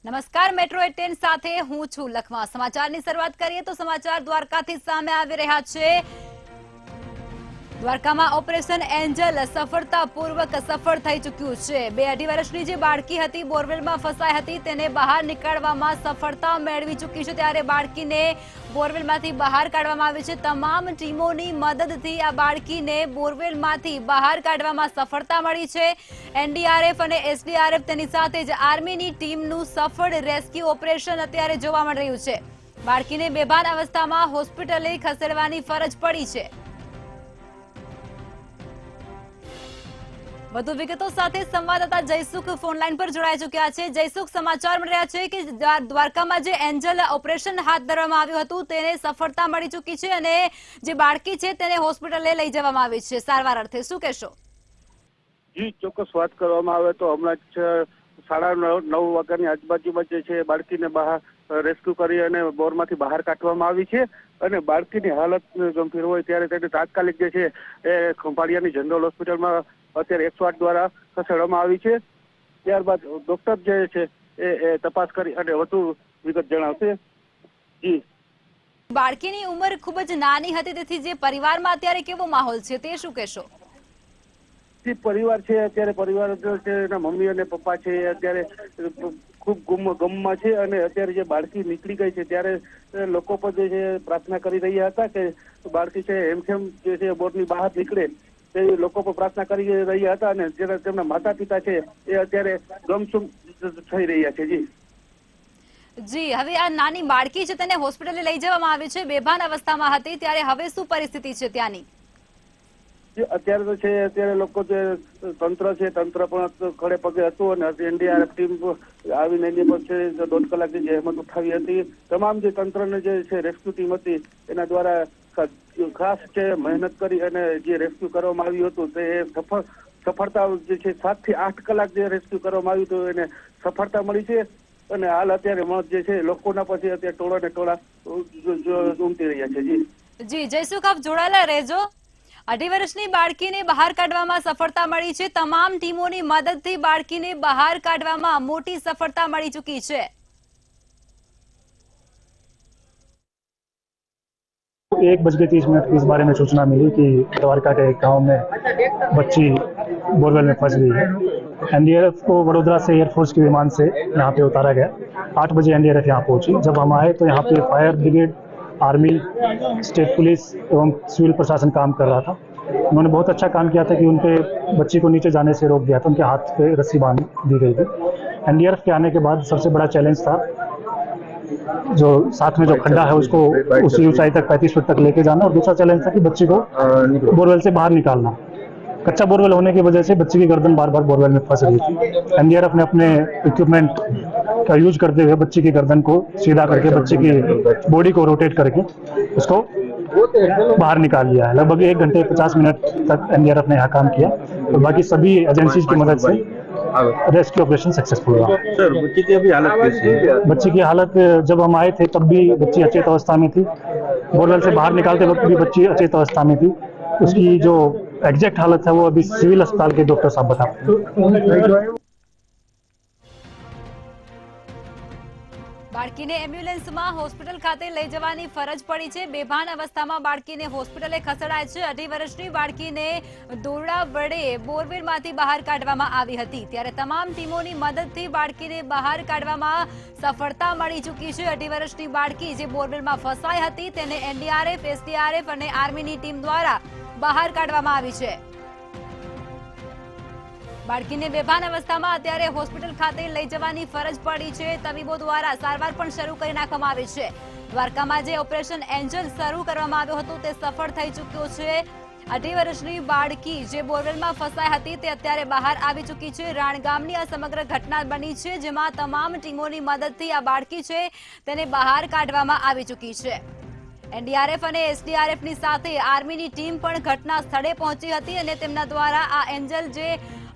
નમસ્કાર, મેટ્રો 10 સાથે હું છું લખવા। સમાચારની શરૂઆત કરીએ તો સમાચાર દ્વારકાથી સામે આવી રહ્યા છે। દ્વારકામાં ઓપરેશન એન્જલ સફળતાપૂર્વક સફળ થઈ ચૂક્યું છે। 2-2.5 વર્ષની જે બાળકી હતી બોરવેલમાં ફસાઈ હતી તેને બહાર નીકાળવામાં સફળતા મેળવી ચૂકી છે। ત્યારે બાળકીને બોરવેલમાંથી બહાર કાઢવામાં આવી છે। તમામ ટીમોની મદદથી આ બાળકીને બોરવેલમાંથી બહાર કાઢવામાં સફળતા મળી છે। એનડીઆરએફ અને એસડીઆરએફ તેની સાથે જ આર્મીની ટીમનું સફળ રેસ્ક્યુ ઓપરેશન અત્યારે જોવા મળી રહ્યું છે। બાળકીને બેભાન અવસ્થામાં હોસ્પિટલે ખસેડવાની ફરજ પડી છે। વધુ વિગતો સાથે સંવાદદાતા જયસુખ ફોનલાઈન પર જોડાઈ ચૂક્યા છે। જયસુખ, સમાચાર મળી રહ્યા છે કે દ્વારકામાં જે એન્જલ ઓપરેશન હાથ ધરવામાં આવ્યું હતું તેને સફળતા મળી ચૂકી છે અને જે બાળકી છે તેને હોસ્પિટલે લઈ જવામાં આવી છે સારવાર અર્થે। શું કહેશો? જી, ચોક્કસ વાત કરવામાં આવે તો હમણાં જ 9:30 વાગ્યાની આજુબાજુમાં જે છે બાળકીને બહાર રેસ્ક્યુ કરી અને બોરમાંથી બહાર કાઢવામાં આવી છે અને બાળકીની હાલત ગંભીર હોય ત્યારે તેને તાત્કાલિક જે છે એ ખંભાળિયાની જનરલ હોસ્પિટલમાં અત્યારે 108 દ્વારા ખસેડવામાં આવી છે। ત્યારબાદ ડોક્ટર જે છે એ તપાસ કરી અને વધુ વિગત જણાવશે। જી, બાળકીની ઉંમર ખૂબ જ નાની હતી તેથી જે પરિવારમાં અત્યારે કેવો માહોલ છે તે શું કહેશો? પરિવાર છે અત્યારે પરિવાર છે એના મમ્મી અને પપ્પા છે અત્યારે ખૂબ ગમમાં છે અને અત્યારે જે બાળકી નીકળી ગઈ છે ત્યારે લોકો પણ જે છે પ્રાર્થના કરી રહ્યા હતા કે બાળકી છે હેમખેમ જે છે બોરની બહાર નીકળે તે લોકો પણ પ્રાર્થના કરી રહ્યા હતા અને તેમના માતા પિતા છે એ અત્યારે ગમસુમ થઈ રહ્યા છે। જી, હવે આ નાની બાળકી છે તેને હોસ્પિટલે લઈ જવામાં આવી છે, બેભાન અવસ્થામાં હતી, ત્યારે હવે શું પરિસ્થિતિ છે ત્યાંની? અત્યારે તો છે અત્યારે લોકો જે તંત્ર છે તંત્ર પણ ખડે પગે હતું અને એનડીઆરએફ ટીમ આવીને એની પર છે 1.5 કલાકની જહેમત ઉઠાવી હતી। તમામ જે તંત્રની જે છે રેસ્ક્યુ ટીમ હતી એના દ્વારા ખાસ છે મહેનત કરી અને જે રેસ્ક્યુ કરવામાં આવ્યું હતું તે સફળતા જે છે 7 થી 8 કલાક જે રેસ્ક્યુ કરવામાં આવ્યું હતું એને સફળતા મળી છે અને હાલ અત્યારે જે છે લોકોના પછી અત્યારે ટોળા ને ટોળા ઉમટી રહ્યા છે। જી જયસુખ, આપ જોડાયેલા રહેજો। 2.5 વર્ષની બાળકીને બહાર કાઢવામાં સફળતા મળી છે। તમામ ટીમોની મદદથી બાળકીને બહાર કાઢવામાં મોટી સફળતા મળી ચૂકી છે। 1:30 की इस बारे में सूचना मिली कि द्वारका के एक गांव में बच्ची बोरवेल में फंस गई है। एनडीआरएफ को वडोदरा से एयरफोर्स के विमान से यहाँ पे उतारा गया। 8 बजे एनडीआरएफ यहाँ पहुंची। जब हम आए तो यहाँ पे fire brigade, army, state police एवं सिविल प्रशासन काम कर रहा था। उन्होंने बहुत अच्छा काम किया था कि उनके बच्ची को नीचे जाने से रोक दिया था, उनके हाथ पे रस्सी बांध दी गई थी। एनडीआरएफ के आने के बाद सबसे बड़ा चैलेंज था जो साथ में जो खड्डा है उसको उसी ऊंचाई तक 35 फीट तक लेके जाना, और दूसरा चैलेंज था कि बच्ची को बोरवेल से बाहर निकालना। कच्चा बोरवेल होने की वजह से बच्ची की गर्दन बार बार बोरवेल में फंस रही थी। एनडीआरएफ ने अपने इक्विपमेंट का यूज करते हुए बच्ची की गर्दन को सीधा करके बच्ची की बॉडी को रोटेट करके उसको बाहर निकाल लिया है। लगभग 1 घंटे 50 मिनट तक एनडीआरएफ ने यहाँ काम किया और बाकी सभी एजेंसीज की मदद से रेस्क्यू ऑपरेशन सक्सेसफुल रहा। सर, बच्ची की अभी हालत कैसी है? बच्ची की हालत, जब हम आए थे तब भी बच्ची अचेत अवस्था में थी। बोरवेल से बाहर निकालते वक्त भी बच्ची अचेत अवस्था में थी। उसकी जो एग्जैक्ट हालत है वो अभी सिविल अस्पताल के डॉक्टर साहब बताते। બાળકીને એમ્બ્યુલન્સમાં હોસ્પિટલ ખાતે લઈ જવાની ફરજ પડી છે। બેભાન અવસ્થામાં બાળકીને હોસ્પિટલે ખસેડાય છે। 2.5 વર્ષની બાળકીને દોરડા વડે બોરવેલમાંથી બહાર કાઢવામાં આવી હતી, ત્યારે તમામ ટીમોની મદદથી બાળકીને બહાર કાઢવામાં સફળતા મળી ચૂકી છે। 2.5 વર્ષની બાળકી જે બોરવેલમાં ફસાઈ હતી તેને એનડીઆરએફ, એસડીઆરએફ અને આર્મીની ટીમ દ્વારા બહાર કાઢવામાં આવી છે। બાળકીને બેભાન અવસ્થામાં અત્યારે હોસ્પિટલ ખાતે લઈ જવાની ફરજ પડી છે। તબીબો દ્વારા સારવાર પણ શરૂ કરી નાખવામાં આવી છે। દ્વારકામાં જે ઓપરેશન એન્જલ શરૂ કરવામાં આવ્યું હતું તે સફળ થઈ ચૂક્યું છે। 2.5 વર્ષની બાળકી જે બોરવેલમાં ફસાઈ હતી તે અત્યારે બહાર આવી ચૂકી છે। રાણગામની આ સમગ્ર ઘટના બની છે જેમાં તમામ ટીમોની મદદથી આ બાળકી છે તેને બહાર કાઢવામાં આવી ચૂકી છે। એનડીઆરએફ અને એસડીઆરએફની સાથે આર્મીની ટીમ પણ ઘટના સ્થળે પહોંચી હતી અને તેમના દ્વારા આ એન્જલ જે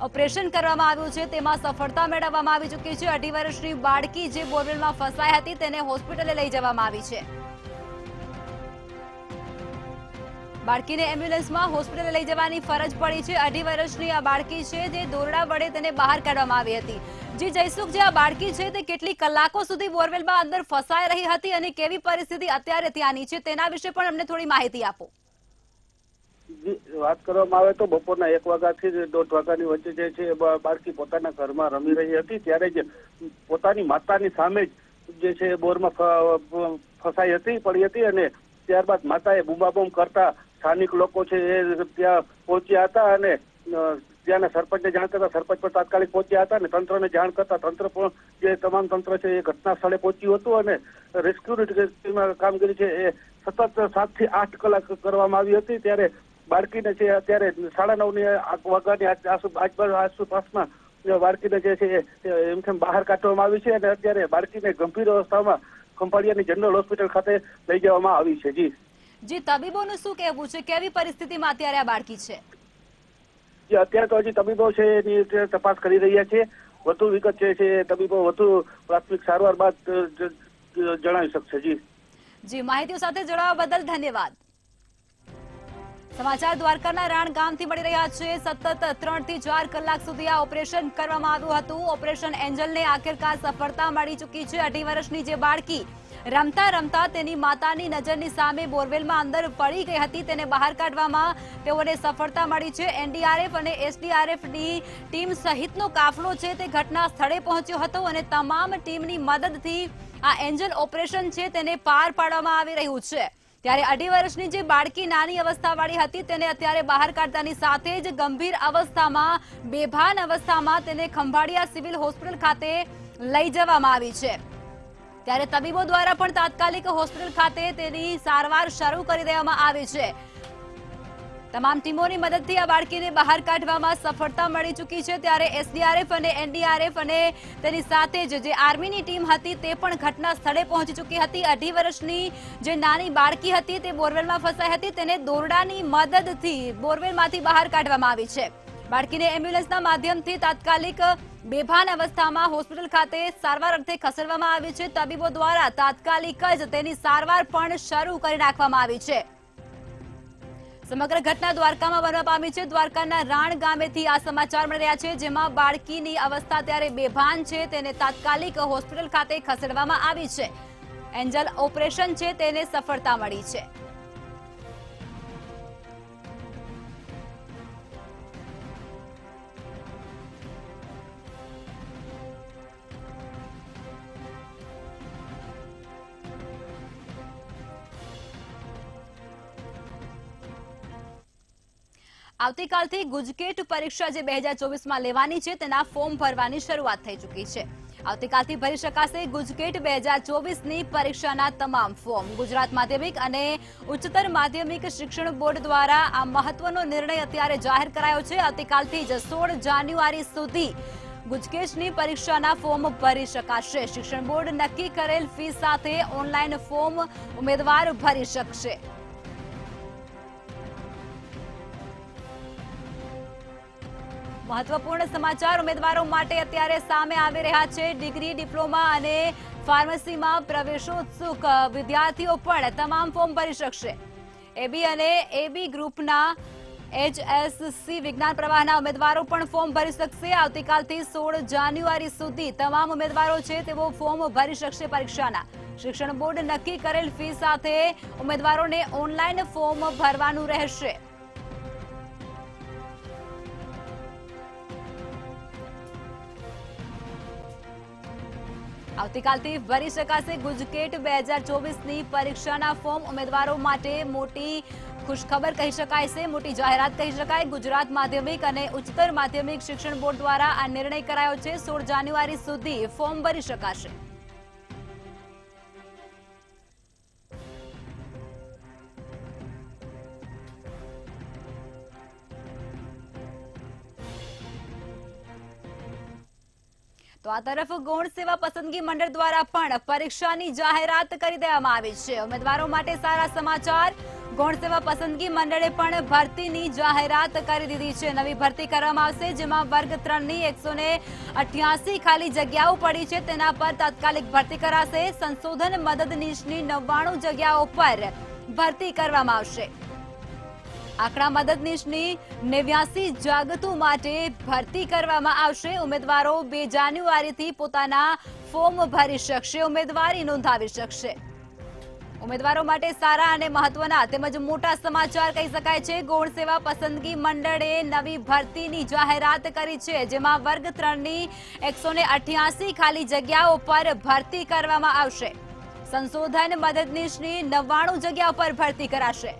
ઓપરેશન કરવામાં આવ્યું છે તેમાં સફળતા મેળવવામાં આવી ચૂકી છે। 2.5 વર્ષની બાળકી જે બોરવેલમાં ફસાઈ હતી તેને હોસ્પિટલે લઈ જવામાં આવી છે। બાળકીને એમ્બ્યુલન્સમાં હોસ્પિટલે લઈ જવાની ફરજ પડી છે। 2.5 વર્ષની આ બાળકી છે, જે દોરડા વડે તેને બહાર કાઢવામાં આવી હતી। જી જયસુખ, જે આ બાળકી છે તે કેટલી કલાકો સુધી બોરવેલમાં અંદર ફસાઈ રહી હતી અને કેવી પરિસ્થિતિ અત્યારે ત્યાંની છે તેના વિશે પણ અમને થોડી માહિતી આપો। વાત કરવામાં આવે તો બપોરના 1 વાગ્યાથી 1:30 વાગ્યાની વચ્ચે જે છે બાળકી પોતાના ઘરમાં રમી રહી હતી, ત્યારે જ પોતાની માતાની સામે જ જે છે બોરમાં ફસાઈ હતી, પડી હતી અને ત્યારબાદ માતાએ બૂમાબૂમ કરતા સ્થાનિક લોકો છે એ ત્યાં પહોંચ્યા હતા અને ત્યાંના સરપંચને જાણ કરતા સરપંચ પણ તાત્કાલિક પહોંચ્યા હતા અને તંત્રને જાણ કરતા તંત્ર પણ જે તમામ તંત્ર છે એ ઘટના સ્થળે પહોંચ્યું હતું અને રેસ્ક્યુની કામગીરી છે એ સતત 7 થી 8 કલાક કરવામાં આવી હતી। ત્યારે બાળકીને છે અત્યારે 9:30 વાગ્યાની આસપાસમાં બાળકીને જે છે એમ બહાર કાઢવામાં આવી છે અને અત્યારે બાળકીને ગંભીર અવસ્થામાં ખંભાળિયાની જનરલ હોસ્પિટલ ખાતે લઈ જવામાં આવી છે। જી તબીબોનું શું કહેવું છે, કેવી પરિસ્થિતિમાં અત્યારે આ બાળકી છે? અત્યારે તો હજી તબીબો છે એની તપાસ કરી રહ્યા છે। વધુ વિગત છે તબીબો વધુ પ્રાથમિક સારવાર બાદ જણાવી શકશે। જી માહિતીઓ સાથે જોડાવા બદલ ધન્યવાદ। સમાચાર દ્વારકાના રાણ ગામથી મળી રહ્યા છે। સતત 3 થી 4 કલાક સુધી આ ઓપરેશન કરવામાં આવ્યું હતું। ઓપરેશન એન્જલને આખિરકાર સફળતા મળી ચૂકી છે। 2.5 વર્ષની જે બાળકી રમતા રમતા તેની માતાની નજરની સામે બોરવેલમાં અંદર પડી ગઈ હતી, તેને બહાર કાઢવામાં તેઓને સફળતા મળી છે। એનડીઆરએફ અને એસડીઆરએફની ટીમ સહિતનો કાફલો છે તે ઘટના સ્થળે પહોંચ્યો હતો અને તમામ ટીમની મદદથી આ એન્જલ ઓપરેશન છે તેને પાર પાડવામાં આવી રહ્યું છે। ત્યારે 2.5 વર્ષની જે બાળકી નાની અવસ્થાવાળી હતી તેને અત્યારે બહાર કાઢતાની સાથે જ ગંભીર અવસ્થામાં બેભાન અવસ્થામાં તેને ખંભાળિયા સિવિલ હોસ્પિટલ ખાતે લઈ જવામાં આવી છે। ત્યારે તબીબો દ્વારા પણ તાત્કાલિક હોસ્પિટલ ખાતે તેની સારવાર શરૂ કરી દેવામાં આવી છે। તમામ ટીમોની મદદથી આ બાળકીને બહાર કાઢવામાં સફળતા મળી ચૂકી છે। ત્યારે એસડીઆરએફ અને એનડીઆરએફ અને તેની સાથે જ જે આર્મીની ટીમ હતી તે પણ ઘટના સ્થળે પહોંચી ચૂકી હતી। 2.5 વર્ષની જે નાની બાળકી હતી તે બોરવેલમાં ફસાઈ હતી, તેને દોરડાની મદદથી બોરવેલમાંથી બહાર કાઢવામાં આવી છે। બાળકીને એમ્બ્યુલન્સના માધ્યમથી તાત્કાલિક બેભાન અવસ્થામાં હોસ્પિટલ ખાતે સારવાર અર્થે ખસેડવામાં આવી છે। તબીબો દ્વારા તાત્કાલિક જ તેની સારવાર પણ શરૂ કરી નાખવામાં આવી છે। સમગ્ર ઘટના દ્વારકામાં બનવા પામી છે। દ્વારકાના રાણ ગામેથી આ સમાચાર મળી રહ્યા છે, જેમાં બાળકીની અવસ્થા ત્યારે બેભાન છે, તેને તાત્કાલિક હોસ્પિટલ ખાતે ખસેડવામાં આવી છે। એન્જલ ઓપરેશન છે તેને સફળતા મળી છે। આવતીકાલથી ગુજકેટ પરીક્ષા જે 2024માં લેવાની છે તેના ફોર્મ ભરવાની શરૂઆત થઈ ચૂકી છે। આવતીકાલથી ભરી શકાશે ગુજકેટ 2024ની પરીક્ષાના તમામ ફોર્મ। ગુજરાત માધ્યમિક અને ઉચ્ચતર માધ્યમિક શિક્ષણ બોર્ડ દ્વારા આ મહત્વનો નિર્ણય અત્યારે જાહેર કરાયો છે। આવતીકાલથી જ 16 જાન્યુઆરી સુધી ગુજકેટની પરીક્ષાના ફોર્મ ભરી શકાશે। શિક્ષણ બોર્ડ નક્કી કરેલ ફી સાથે ઓનલાઈન ફોર્મ ઉમેદવાર ભરી શકશે। મહત્વપૂર્ણ સમાચાર ઉમેદવારો માટે અત્યારે સામે આવી રહ્યા છે। ડિગ્રી, ડિપ્લોમા અને ફાર્મસીમાં પ્રવેશોત્સુક વિદ્યાર્થીઓ પણ તમામ ફોર્મ ભરી શકશે। એબી અને એબી ગ્રુપના HSC વિજ્ઞાન પ્રવાહના ઉમેદવારો પણ ફોર્મ ભરી શકશે। આવતીકાલથી 16 જાન્યુઆરી સુધી તમામ ઉમેદવારો છે તેઓ ફોર્મ ભરી શકશે પરીક્ષાના। શિક્ષણ બોર્ડ નક્કી કરેલ ફી સાથે ઉમેદવારોને ઓનલાઈન ફોર્મ ભરવાનું રહેશે। આવતીકાલથી ભરી શકાશે ગુજકેટ 2024ની પરીક્ષાના ફોર્મ। ઉમેદવારો માટે મોટી ખુશખબર કહી શકાય છે, મોટી જાહેરાત કહી શકાય। ગુજરાત માધ્યમિક અને ઉચ્ચતર માધ્યમિક શિક્ષણ બોર્ડ દ્વારા આ નિર્ણય કરાયો છે। 16 જાન્યુઆરી સુધી ફોર્મ ભરી શકાશે। તો આ તરફ ગૌણ સેવા પસંદગી મંડળ દ્વારા પણ પરીક્ષાની જાહેરાત કરી દેવામાં આવી છે। ઉમેદવારો માટે સારા સમાચાર। ગૌણ સેવા પસંદગી મંડળે પણ ભરતીની જાહેરાત કરી દીધી છે। નવી ભરતી કરવામાં આવશે, જેમાં વર્ગ 3ની 188 ખાલી જગ્યાઓ પડી છે તેના પર તાત્કાલિક ભરતી કરાશે। સંશોધન મદદનીશની 99 જગ્યાઓ પર ભરતી કરવામાં આવશે। આંકડા મદદનીશની 89 જાગતો માટે ભરતી કરવામાં આવશે. ઉમેદવારો 2 જાન્યુઆરીથી પોતાના ફોર્મ ભરી શકશે, ઉમેદવારી નોંધાવી શકશે. ઉમેદવારો માટે સારા અને મહત્વના તેમજ મોટા સમાચાર કહી શકાય છે. ગૌણ સેવા પસંદગી મંડળે નવી ભરતીની જાહેરાત કરી છે, જેમાં વર્ગ 3ની 188 ખાલી જગ્યાઓ પર ભરતી કરવામાં આવશે. સંશોધન મદદનીશની 99 જગ્યાઓ પર ભરતી કરાશે.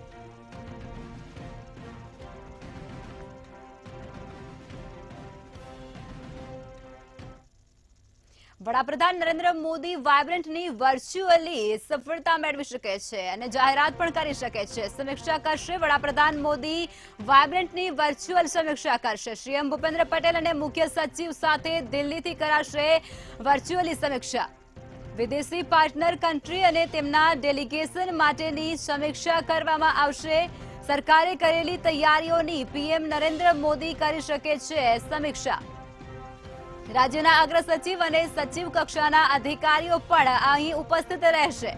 વડાપ્રધાન નરેન્દ્ર મોદી વાયબ્રન્ટની વર્ચ્યુઅલી સફળતા મેળવી શકે છે અને જાહેરાત પણ કરી શકે છે. સમીક્ષા કરશે. વડાપ્રધાન મોદી વાયબ્રન્ટની વર્ચ્યુઅલ સમીક્ષા કરશે. સીએમ ભૂપેન્દ્ર પટેલ અને મુખ્ય સચિવ સાથે દિલ્હીથી કરાશે વર્ચ્યુઅલી સમીક્ષા. વિદેશી પાર્ટનર કન્ટ્રી અને તેમના ડેલિગેશન માટેની સમીક્ષા કરવામાં આવશે. સરકારે કરેલી તૈયારીઓની પીએમ નરેન્દ્ર મોદી કરી શકે છે સમીક્ષા. રાજ્યના અગ્ર સચિવ અને સચિવ કક્ષાના અધિકારીઓ પણ અહીં ઉપસ્થિત રહેશે.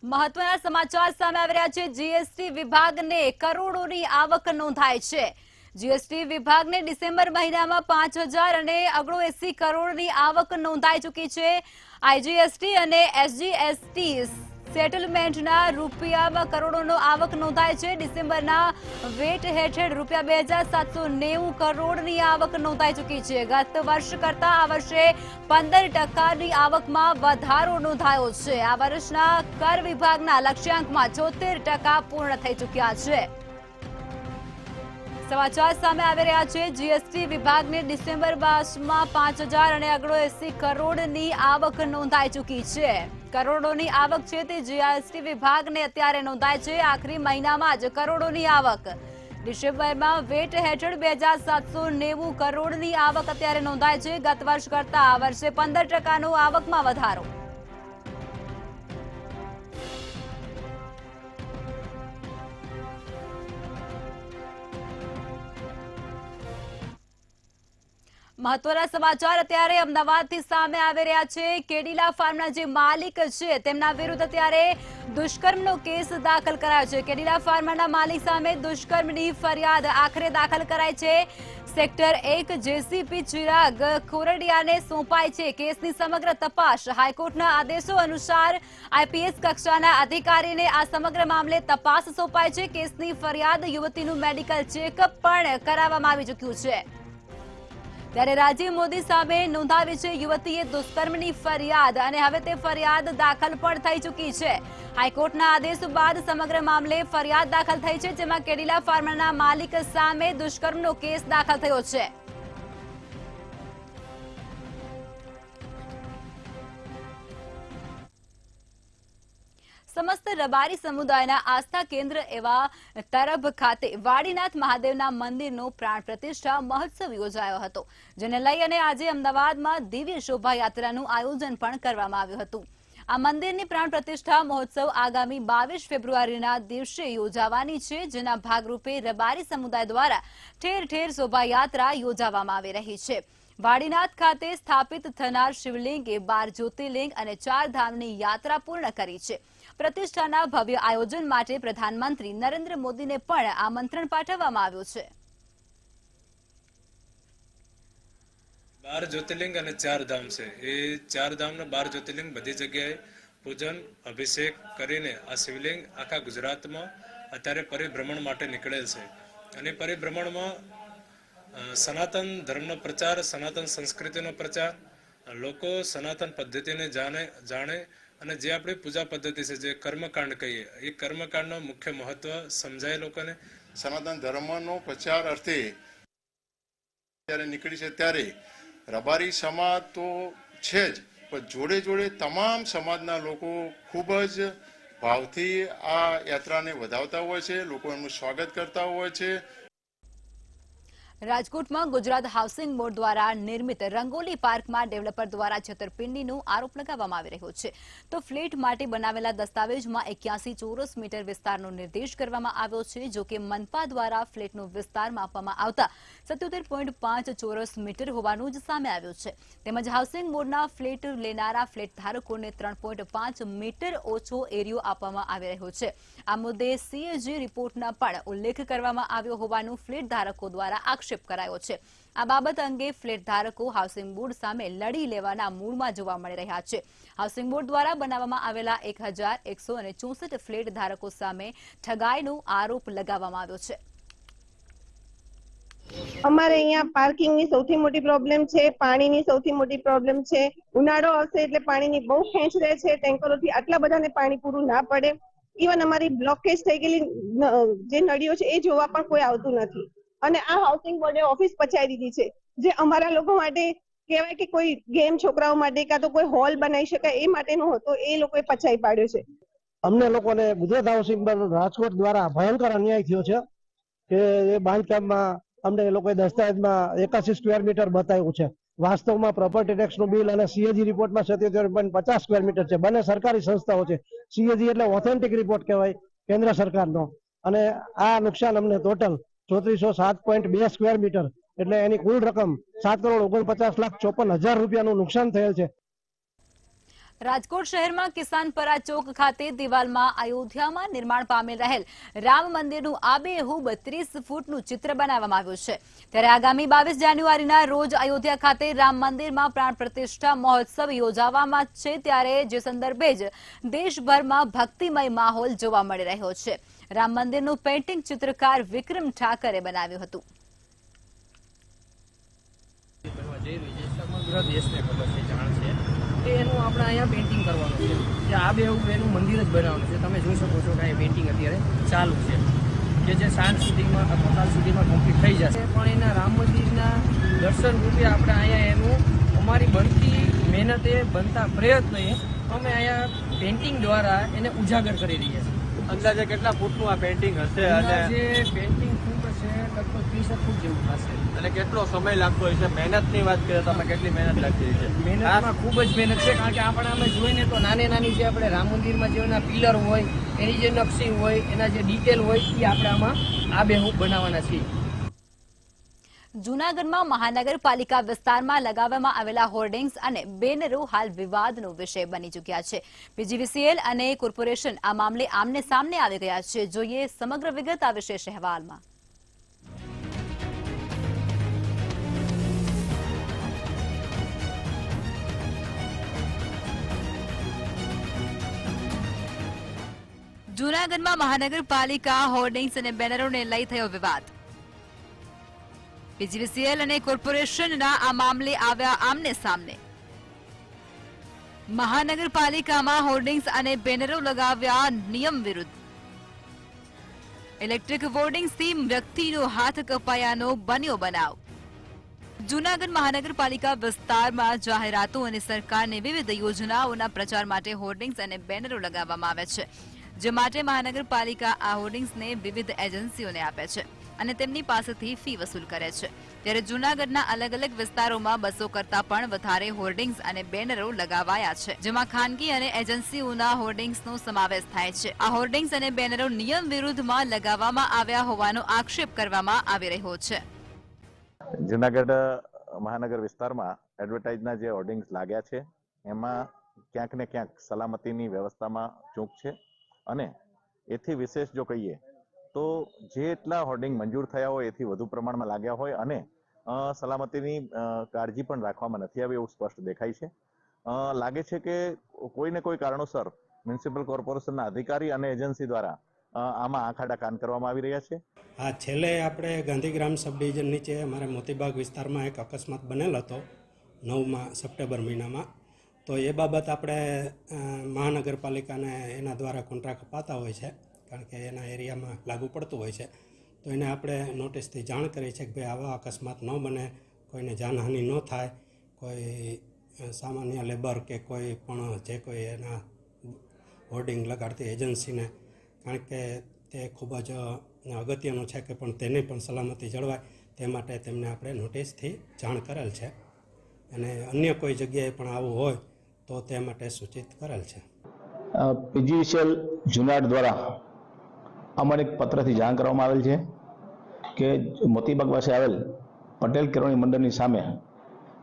મહત્વના સમાચાર સામે આવી રહ્યા છે. જીએસટી વિભાગને કરોડોની આવક નોંધાઈ છે. જીએસટી વિભાગને ડિસેમ્બર મહિનામાં 5000 અને 79 કરોડની આવક નોંધાઈ ચૂકી છે. આઈજીએસટી અને એસજીએસટી સેટલમેન્ટના રૂપિયામાં કરોડોનો આવક નોંધાય છે. ડિસેમ્બરના વેટ હેઠળ રૂપિયા 2790 કરોડની આવક નોંધાઈ ચૂકી છે. ગત વર્ષ કરતા આ વર્ષે 15%ની આવકમાં વધારો નોંધાયો છે. આ વર્ષના કર વિભાગના લક્ષ્યાંકમાં 76% પૂર્ણ થઈ ચૂક્યા છે. સમાચાર સામે આવી રહ્યા છે. જીએસટી વિભાગને ડિસેમ્બર માસમાં 5000 અને 79 કરોડની આવક નોંધાઈ ચૂકી છે. કરોડોની આવક છે તે જીએસટી વિભાગને અત્યારે નોંધાય છે. આખરી મહિનામાં જ કરોડોની આવક. ડિસેમ્બરમાં વેટ હેઠળ 2790 કરોડની આવક અત્યારે નોંધાય છે. ગત વર્ષ કરતા આ વર્ષે 15%નો આવકમાં વધારો. મહત્વના સમાચાર અત્યારે અમદાવાદથી સામે આવી રહ્યા છે. કેડિલા ફાર્મના જે માલિક છે તેમના વિરુદ્ધ અત્યારે દુષ્કર્મનો કેસ દાખલ કરાયો છે. કેડિલા ફાર્મના માલિક સામે દુષ્કર્મની ફરિયાદ આખરે દાખલ કરાઈ છે. સેક્ટર 1 જેસીપી ચિરાગ ખોરડિયાને સોંપાઈ છે. કેસની સમગ્ર તપાસ હાઈકોર્ટના આદેશો અનુસાર આઈપીએસ કક્ષાના અધિકારીને આ સમગ્ર મામલે તપાસ સોંપાઈ છે. કેસની ફરિયાદ યુવતીનું મેડિકલ ચેકઅપ પણ કરાવવામાં આવી ચૂક્યું છે. ત્યારે રાજીવ મોદી સામે નોંધાવી છે યુવતીએ દુષ્કર્મની ફરિયાદ અને હવે તે ફરિયાદ દાખલ પણ થઈ ચૂકી છે. હાઈકોર્ટના આદેશ બાદ સમગ્ર મામલે ફરિયાદ દાખલ થઈ છે, જેમાં કેડિલા ફાર્મના માલિક સામે દુષ્કર્મનો કેસ દાખલ થયો છે. સમસ્ત રબારી સમુદાયના આસ્થા કેન્દ્ર એવા તરભ ખાતે વાડીનાથ મહાદેવના મંદિરનો પ્રાણ પ્રતિષ્ઠા મહોત્સવ યોજાયો હતો, જેને લઈ અને આજે અમદાવાદમાં દિવ્ય શોભાયાત્રાનું આયોજન પણ કરવામાં આવ્યું હતું. આ મંદિરની પ્રાણ પ્રતિષ્ઠા મહોત્સવ આગામી 22 ફેબ્રુઆરીના દિવસે યોજાવાની છે, જેના ભાગરૂપે રબારી સમુદાય દ્વારા ઠેર ઠેર શોભાયાત્રા યોજવામાં આવી રહી છે. વાડીનાથ ખાતે સ્થાપિત થનાર શિવલિંગે 12 જ્યોતિર્લિંગ અને 4 ધામની યાત્રા પૂર્ણ કરી છે. પ્રતિષ્ઠાના ભવ્ય આયોજન માટે પ્રધાનમંત્રી નરેન્દ્ર મોદીને પણ આમંત્રણ પાઠવવામાં આવ્યું છે. 12 જ્યોતિર્લિંગ અને 4 ધામ છે. એ 4 ધામના 12 જ્યોતિર્લિંગ બધી જગ્યાએ પૂજન અભિષેક કરીને આ શિવલિંગ આખા ગુજરાતમાં અત્યારે પરિભ્રમણ માટે નીકળેલ છે. અને પરિભ્રમણમાં સનાતન ધર્મનો પ્રચાર, સનાતન સંસ્કૃતિનો પ્રચાર, લોકો સનાતન પદ્ધતિને જાણે અને જે આપણી પૂજા પદ્ધતિ છે, જે કર્મકાંડ કહીએ, એ કર્મકાંડનું મુખ્ય મહત્વ સમજાય લોકોને. સનાતન ધર્મનો પ્રચાર અર્થે જ્યારે નીકળી છે ત્યારે રબારી સમાજ તો છે જ, પણ જોડે જોડે તમામ સમાજના લોકો ખૂબ જ ભાવથી આ યાત્રાને વધાવતા હોય છે, લોકો એમનું સ્વાગત કરતા હોય છે. રાજકોટમાં ગુજરાત હાઉસિંગ બોર્ડ દ્વારા નિર્મિત રંગોલી પાર્કમાં ડેવલપર દ્વારા છેતરપિંડીનો આરોપ લગાવવામાં આવી રહ્યો છે. તો ફ્લેટ માટે બનાવેલા દસ્તાવેજમાં 81 ચોરસ મીટર વિસ્તારનો નિર્દેશ કરવામાં આવ્યો છે. જો કે મનપા દ્વારા ફ્લેટનો વિસ્તાર માપવામાં આવતા 77.5 ચોરસ મીટર હોવાનું જ સામે આવ્યું છે. તેમજ હાઉસિંગ બોર્ડના ફ્લેટ લેનારા ફ્લેટ ધારકોને 3.5 મીટર ઓછો એરિયો આપવામાં આવી રહ્યો છે. આ મુદ્દે સીએજી રિપોર્ટના પણ ઉલ્લેખ કરવામાં આવ્યો હોવાનું ફ્લેટ ધારકો દ્વારા આક્ષેપ કરાયો છે. આ બાબત અંગે ફ્લેટ ધારકો હાઉસિંગ બોર્ડ સામે લડી લેવાના મૂડમાં જોવા મળી રહ્યા છે. હાઉસિંગ બોર્ડ દ્વારા બનાવવામાં આવેલા 1164 ફ્લેટ ધારકો સામે ઠગાઈનો આરોપ લગાવવામાં આવ્યો છે. અમારે અહીંયા પાર્કિંગની સૌથી મોટી પ્રોબ્લેમ છે, પાણીની સૌથી મોટી પ્રોબ્લેમ છે. ઉનાળો આવશે એટલે પાણીની બહુ ખેંચ રહે છે. ટેન્કરોથી આટલા બધાને પાણી પૂરું ના પડે. ઇવન અમારી બ્લોકેજ થઈ ગયેલી જે નળીઓ છે એ જોવા પણ કોઈ આવતું નથી. અને આ હાઉસિંગ બોર્ડે ઓફિસ પચાવી દીધી છે, જે અમારા લોકો માટે કહેવાય કે કોઈ ગેમ છોકરાઓ માટે કાં તો કોઈ હોલ બનાવી શકાય એ માટેનો હતો, એ લોકોએ પચાવી પાડ્યો છે. અમને લોકોને ગુજરાત હાઉસિંગ બોર્ડ રાજકોટ દ્વારા ભયંકર અન્યાય થયો છે કે એ બાંધકામમાં અમને એ લોકોએ દસ્તાવેજમાં 81 સ્ક્વેર મીટર બતાવ્યું છે. વાસ્તવમાં પ્રોપર્ટી ટેક્સનું બિલ અને સીએજી રિપોર્ટમાં 77.50 સ્ક્વેર મીટર છે. બંને સરકારી સંસ્થાઓ છે. સીએજી એટલે ઓથેન્ટિક રિપોર્ટ કહેવાય કેન્દ્ર સરકારનો. અને આ નુકસાન અમને ટોટલ 3407.2 સ્ક્વેર મીટર એટલે એની કુલ રકમ 7,49,54,000 રૂપિયાનું નુકસાન થયેલ છે. રાજકોટ શહેરમાં કિસાનપરા ચોક ખાતે દિવાલમાં અયોધ્યામાં નિર્માણ પામેલ રહેલ રામ મંદિરનું આબેહૂબ 30 ફૂટનું ચિત્ર બનાવવામાં આવ્યું છે. ત્યારે આગામી 22 જાન્યુઆરીના રોજ અયોધ્યા ખાતે રામ મંદિરમાં પ્રાણ પ્રતિષ્ઠા મહોત્સવ યોજાવામાં છે. ત્યારે જે સંદર્ભે જ દેશભરમાં ભક્તિમય માહોલ જોવા મળી રહ્યો છે. રામ મંદિરનું પેઇન્ટિંગ ચિત્રકાર વિક્રમ ઠાકરે બનાવ્યું હતું. એનું આપણે અહીંયા પેઇન્ટિંગ કરવાનું છે. જે આબેહૂબ એનું મંદિર જ બનાવવાનું છે. તમે જોઈ શકો છો કે આ પેઇન્ટિંગ અત્યારે ચાલુ છે, કે જે સાંજ સુધીમાં અથવા કાલ સુધીમાં કમ્પ્લીટ થઈ જશે. પણ એના રામ મંદિરના દર્શન રૂપે આપણે અહીંયા એનું અમારી બનતી મહેનતે બનતા પ્રયત્નએ અમે અહીંયા પેઇન્ટિંગ દ્વારા એને ઉજાગર કરી રહ્યા છીએ. અંદાજે કેટલા ફૂટનું આ પેઇન્ટિંગ હશે અને જે પેઇન્ટિંગ ફૂટ હશે લગભગ 30 ફૂટ જેવું થશે. અને કેટલો સમય લાગતો હોય છે? મહેનતની વાત કરીએ તો તમે કેટલી મહેનત લાગતી છે? મહેનતમાં ખૂબ જ મહેનત છે, કારણ કે આપણે અમે જોઈને તો નાની જે આપણે રામ મંદિરમાં જે એના પિલર હોય, એની જે નકશી હોય, એના જે ડિટેલ હોય એ આપણે આમાં આબેહૂબ બનાવવાના છીએ. જૂનાગઢમાં મહાનગરપાલિકા વિસ્તારમાં લગાવવામાં આવેલા હોર્ડિંગ્સ અને બેનરો હાલ વિવાદનો વિષય બની ચૂક્યા છે. પીજીવીસીએલ અને કોર્પોરેશન આ મામલે આમને સામને આવી ગયા છે. જોઈએ સમગ્ર વિગત આ વિશેષ અહેવાલમાં. જૂનાગઢમાં મહાનગરપાલિકા હોર્ડિંગ્સ અને બેનરોને લઈ થયો વિવાદ. પીજીવીસીએલ અને કોર્પોરેશનના આ મામલે આવ્યા આમને સામને. મહાનગરપાલિકામાં હોર્ડિંગ્સ અને બેનરો લગાવ્યા નિયમ વિરુદ્ધ. ઇલેક્ટ્રિક હોર્ડિંગ્સથી વ્યક્તિનો હાથ કપાયાનો બન્યો બનાવ. જૂનાગઢ મહાનગરપાલિકા વિસ્તારમાં જાહેરાતો અને સરકારની વિવિધ યોજનાઓના પ્રચાર માટે હોર્ડિંગ્સ અને બેનરો લગાવવામાં આવે છે, જે માટે મહાનગરપાલિકા આ હોર્ડિંગ્સને વિવિધ એજન્સીઓને આપે છે અને તેમની પાસેથી ફી વસૂલ કરે છે. ત્યારે જૂનાગઢના અલગ અલગ વિસ્તારોમાં 200 કરતા પણ વધારે હોર્ડિંગ્સ અને બેનરો લગાવાયા છે, જેમાં ખાનગી અને એજન્સીઓના હોર્ડિંગ્સનો સમાવેશ થાય છે. આ હોર્ડિંગ્સ અને બેનરો નિયમ વિરુદ્ધમાં લગાવવામાં આવ્યા હોવાનો આક્ષેપ કરવામાં આવી રહ્યો છે. જૂનાગઢ મહાનગર વિસ્તારમાં એડવર્ટાઇઝના જે હોર્ડિંગ્સ લાગ્યા છે એમાં ક્યાંક ને ક્યાંક સલામતીની વ્યવસ્થામાં ચૂક છે. અને એથી વિશેષ જો કહીએ તો જેટલા હોર્ડિંગ મંજૂર થયા હોય એથી વધુ પ્રમાણમાં લાગ્યા હોય અને સલામતીની કાળજી પણ રાખવામાં નથી આવી એવું સ્પષ્ટ દેખાય છે. લાગે છે કે કોઈને કોઈ કારણોસર મ્યુનિસિપલ કોર્પોરેશનના અધિકારી અને એજન્સી દ્વારા આમાં આંખાડા કાન કરવામાં આવી રહ્યા છે. આ છેલ્લે આપણે ગાંધીગ્રામ સબ ડિવિઝન નીચે અમારે મોતીબાગ વિસ્તારમાં એક અકસ્માત બનેલ હતો 9 સપ્ટેમ્બર મહિનામાં. તો એ બાબત આપણે મહાનગરપાલિકાને એના દ્વારા કોન્ટ્રાક્ટ અપાતા હોય છે, કારણ કે એના એરિયામાં લાગુ પડતું હોય છે. તો એને આપણે નોટિસથી જાણ કરી છે કે ભાઈ આવા અકસ્માત ન બને, કોઈને જાનહાનિ ન થાય, કોઈ સામાન્ય લેબર કે કોઈ પણ જે કોઈ એના હોર્ડિંગ લગાડતી એજન્સીને, કારણ કે તે ખૂબ જ અગત્યનું છે કે પણ તેની પણ સલામતી જળવાય તે માટે તેમને આપણે નોટિસથી જાણ કરેલ છે અને અન્ય કોઈ જગ્યાએ પણ આવું હોય તો તે માટે સૂચિત કરેલ છે. પીજીવીસીએલ જુનાગઢ દ્વારા અમને એક પત્રથી જાણ કરવામાં આવેલ છે કે મોતીબાગ પાસે આવેલ પટેલ કેળવણી મંડળની સામે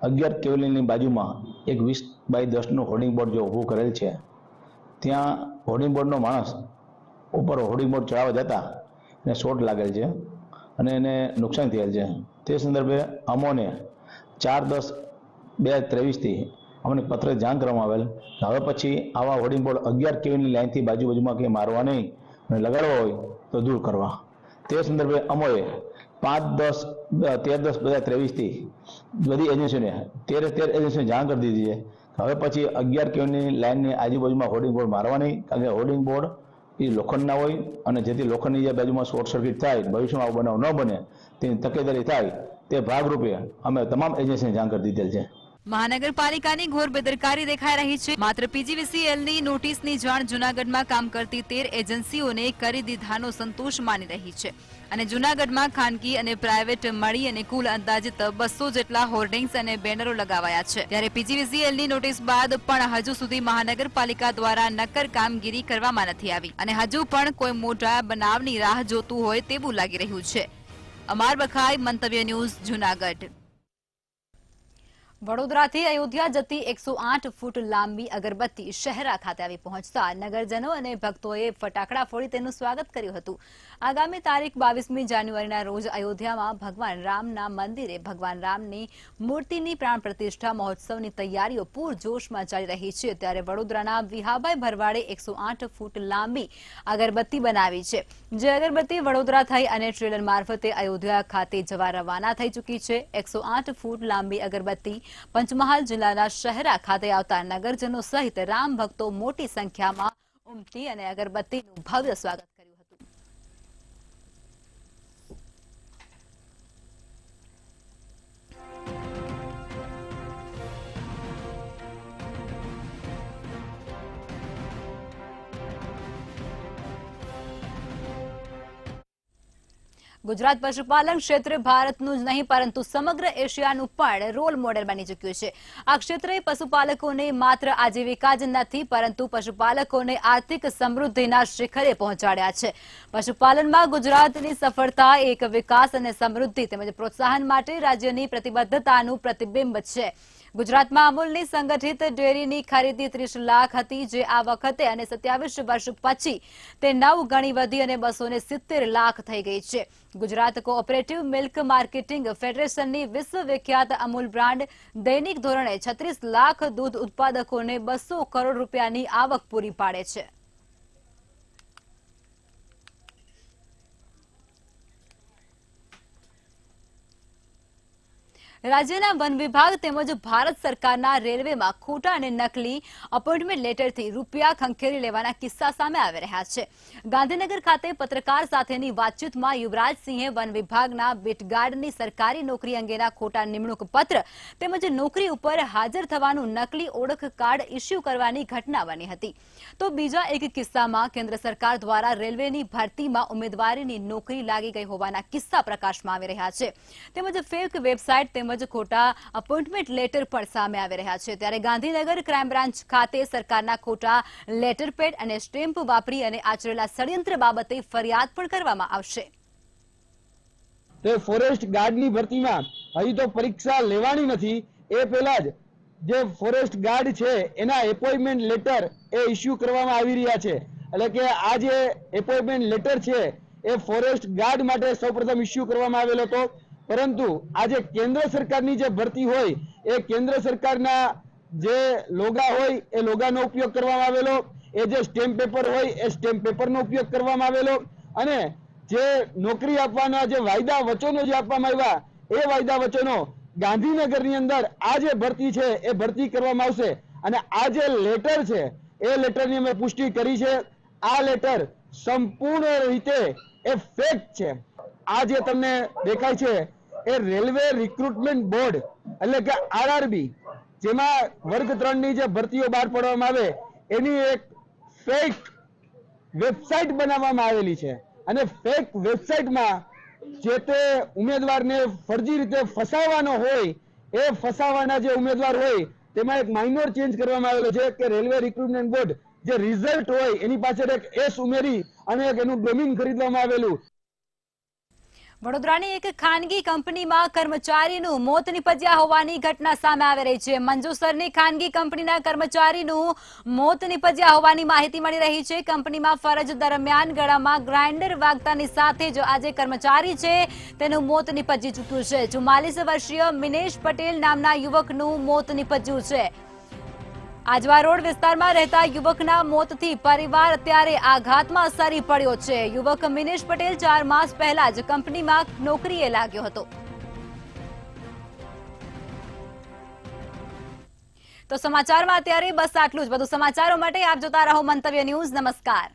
11 કેવલીની બાજુમાં એક 20x10નું હોર્ડિંગ બોર્ડ જો ઊભું કરેલ છે. ત્યાં હોર્ડિંગ બોર્ડનો માણસ ઉપર હોર્ડિંગ બોર્ડ ચડાવવા જતા એને શોટ લાગેલ છે અને એને નુકસાન થયેલ છે. તે સંદર્ભે અમોને 4/10/2023થી અમને પત્ર જાણ કરવામાં આવેલ કે હવે પછી આવા હોર્ડિંગ બોર્ડ 11 કેવીની લાઇનથી બાજુમાં કંઈ મારવા નહીં અને લગાડવા હોય તો દૂર કરવા. તે સંદર્ભે અમોએ 13/10/2023થી બધી એજન્સીઓને 13 એજન્સીઓને જાણ કરી દીધી છે. હવે પછી 11 કેવીની લાઇનની આજુબાજુમાં હોર્ડિંગ બોર્ડ મારવા નહીં, કારણ કે હોર્ડિંગ બોર્ડ એ લોખંડના હોય અને જેથી લોખંડની જે બાજુમાં શોર્ટ સર્કિટ થાય, ભવિષ્યમાં આવો બનાવ ન બને તેની તકેદારી થાય તે ભાગરૂપે અમે તમામ એજન્સીને જાણ કરી દીધેલ છે. મહાનગરપાલિકાની ઘોર બેદરકારી દેખાઈ રહી છે. માત્ર પીજીવીસીએલની નોટિસની જાણ જૂનાગઢમાં કામ કરતી 13 એજન્સીઓને કરી દીધાનો સંતોષ માની રહી છે અને જૂનાગઢમાં ખાનગી અને પ્રાઇવેટ મળી અને કુલ અંદાજિત 200 જેટલા હોર્ડિંગ્સ અને બેનરો લગાવાયા છે. ત્યારે પીજીવીસીએલની નોટિસ બાદ પણ હજુ સુધી મહાનગરપાલિકા દ્વારા નક્કર કામગીરી કરવામાં નથી આવી અને હજુ પણ કોઈ મોટા બનાવની રાહ જોતું હોય તેવું લાગી રહ્યું છે. અમાર બખાઈ, મંતવ્ય ન્યૂઝ, જૂનાગઢ. વડોદરાથી અયોધ્યા જતી 108 ફૂટ લાંબી અગરબત્તી શહેરા ખાતે આવી પહોંચતા નગરજનો અને ભક્તોએ ફટાકડા ફોડી તેનું સ્વાગત કર્યું હતું. આગામી તારીખ 22મી જાન્યુઆરીના રોજ અયોધ્યામાં ભગવાન રામના મંદિરે ભગવાન રામની મૂર્તિની પ્રાણ પ્રતિષ્ઠા મહોત્સવની તૈયારીઓ પૂરજોશમાં ચાલી રહી છે. ત્યારે વડોદરાના વિહાભાઈ ભરવાડે 108 ફૂટ લાંબી અગરબત્તી બનાવી છે. જે અગરબત્તી વડોદરા થઈ અને ટ્રેલર મારફતે અયોધ્યા ખાતે જવા રવાના થઈ ચૂકી છે. 108 ફૂટ લાંબી અગરબત્તી પંચમહાલ જિલ્લાના શહેરા ખાતે આવતા નગરજનો સહિત રામ ભક્તો મોટી સંખ્યામાં ઉમટી અને અગરબત્તીનું ભવ્ય સ્વાગત કર્યું હતું. ગુજરાત પશુપાલન ક્ષેત્રે ભારતનું જ નહીં પરંતુ સમગ્ર એશિયાનું પણ રોલ મોડેલ બની ચૂક્યું છે. આ ક્ષેત્રે પશુપાલકોને માત્ર આજીવિકા જ નથી પરંતુ પશુપાલકોને આર્થિક સમૃદ્ધિના શિખરે પહોંચાડ્યા છે. પશુપાલનમાં ગુજરાતની સફળતા એક વિકાસ અને સમૃદ્ધિ તેમજ પ્રોત્સાહન માટે રાજ્યની પ્રતિબદ્ધતાનું પ્રતિબિંબ છે. ગુજરાતમાં અમૂલની સંગઠિત ડેરીની ખરીદી 30 લાખ હતી, જે આ વખતે અને 27 વર્ષ પછી તે 9 ગણી વધી અને 270 લાખ થઈ ગઈ છે. ગુજરાત કોઓપરેટિવ મિલ્ક માર્કેટિંગ ફેડરેશનની વિશ્વવિખ્યાત અમૂલ બ્રાન્ડ દૈનિક ધોરણે 36 લાખ દૂધ ઉત્પાદકોને 200 કરોડ રૂપિયાની આવક પૂરી પાડે છે. રાજ્યના વન વિભાગ તેમજ ભારત સરકારના રેલવેમાં ખોટા અને નકલી અપોઇન્ટમેન્ટ લેટરથી રૂપિયા ખંખેરી લેવાના કિસ્સા સામે આવી રહ્યા છે. ગાંધીનગર ખાતે પત્રકાર સાથેની વાતચીતમાં યુવરાજસિંહે વન વિભાગના બીટગાર્ડની સરકારી નોકરી અંગેના ખોટા નિમણૂક પત્ર તેમજ નોકરી ઉપર હાજર થવાનું નકલી ઓળખ કાર્ડ ઇસ્યુ કરવાની ઘટના બની હતી. તો બીજા એક કિસ્સામાં કેન્દ્ર સરકાર દ્વારા રેલવેની ભરતીમાં ઉમેદવારીની નોકરી લાગી ગઈ હોવાના કિસ્સા પ્રકાશમાં આવી રહ્યા છે. તેમજ ફેક વેબસાઇટ તેમજ ખોટા અપોઇન્ટમેન્ટ લેટર પણ સામે આવી રહ્યા છે. ત્યારે ગાંધીનગર ક્રાઇમ બ્રાન્ચ ખાતે સરકારના ખોટા લેટર પેડ અને સ્ટેમ્પ વાપરી અને આચરેલા ષડયંત્ર બાબતે ફરિયાદ પણ કરવામાં આવશે. તે ફોરેસ્ટ ગાર્ડની ભરતીમાં હજી તો પરીક્ષા લેવાની નથી, એ પહેલા જ જે ફોરેસ્ટ ગાર્ડ છે એના એપોઇન્ટમેન્ટ લેટર એ ઇસ્યુ કરવામાં આવી રહ્યા છે. એટલે કે આ જે એપોઇન્ટમેન્ટ લેટર છે એ ફોરેસ્ટ ગાર્ડ માટે સૌપ્રથમ ઇસ્યુ કરવામાં આવેલો હતો, પરંતુ આજે કેન્દ્ર સરકારની જે ભરતી હોય એ કેન્દ્ર સરકારના જે લોગા હોય એ લોગાનો ઉપયોગ કરવામાં આવેલો, એ જે સ્ટેમ્પ પેપર હોય એ સ્ટેમ્પ પેપરનો ઉપયોગ કરવામાં આવેલો અને જે નોકરી આપવાના જે વાયદા વચનો જે આપવામાં આવ્યા એ વાયદા વચનો ગાંધીનગરની અંદર આ જે ભરતી છે એ ભરતી કરવામાં આવશે. અને આ જે લેટર છે એ લેટરની અમે પુષ્ટિ કરી છે. આ લેટર સંપૂર્ણ રીતે એ ફેક છે. આ જે તમને દેખાય છે એ રેલવે રિક્રુટમેન્ટ બોર્ડ એટલે કે આરઆરબી, જેમાં વર્ગ 3 ની જે ભરતીઓ બહાર પાડવામાં આવે એની એક ફેક વેબસાઇટ બનાવવામાં આવેલી છે અને ફેક વેબસાઇટમાં જે તે ઉમેદવારને ફરજી રીતે ફસાવવાનો હોય એ ફસાવાના જે ઉમેદવાર હોય તેમાં એક માઇનોર ચેન્જ કરવામાં આવેલો છે કે રેલવે રિક્રુટમેન્ટ બોર્ડ જે રિઝલ્ટ હોય એની પાછળ એક એસ ઉમેરી અને એક એનું ડોમેઇન ખરીદવામાં આવેલું. વડોદરાની એક ખાનગી કંપનીમાં કર્મચારીનું મોત નિપજ્યા હોવાની ઘટના સામે આવી રહી છે. મંજુસરની ખાનગી કંપનીના કર્મચારીનું મોત નિપજ્યા હોવાની માહિતી મળી રહી છે. કંપનીમાં ફરજ દરમિયાન ગળામાં ગ્રાઇન્ડર વાગતાની સાથે જ આ જે કર્મચારી છે તેનું મોત નિપજી ચૂક્યું છે. 44 વર્ષીય મિનેશ પટેલ નામના યુવકનું મોત નિપજ્યું છે. આજવા રોડ વિસ્તારમાં રહેતા યુવકના મોતથી પરિવાર અત્યારે આઘાતમાં સરી પડ્યો છે. યુવક મિનેશ પટેલ 4 માસ પહેલા જ કંપનીમાં નોકરીએ લાગ્યો હતો. તો સમાચારમાં અત્યારે બસ આટલું જ. વધુ સમાચારો માટે આપ જોતા રહો મંતવ્ય ન્યૂઝ. નમસ્કાર.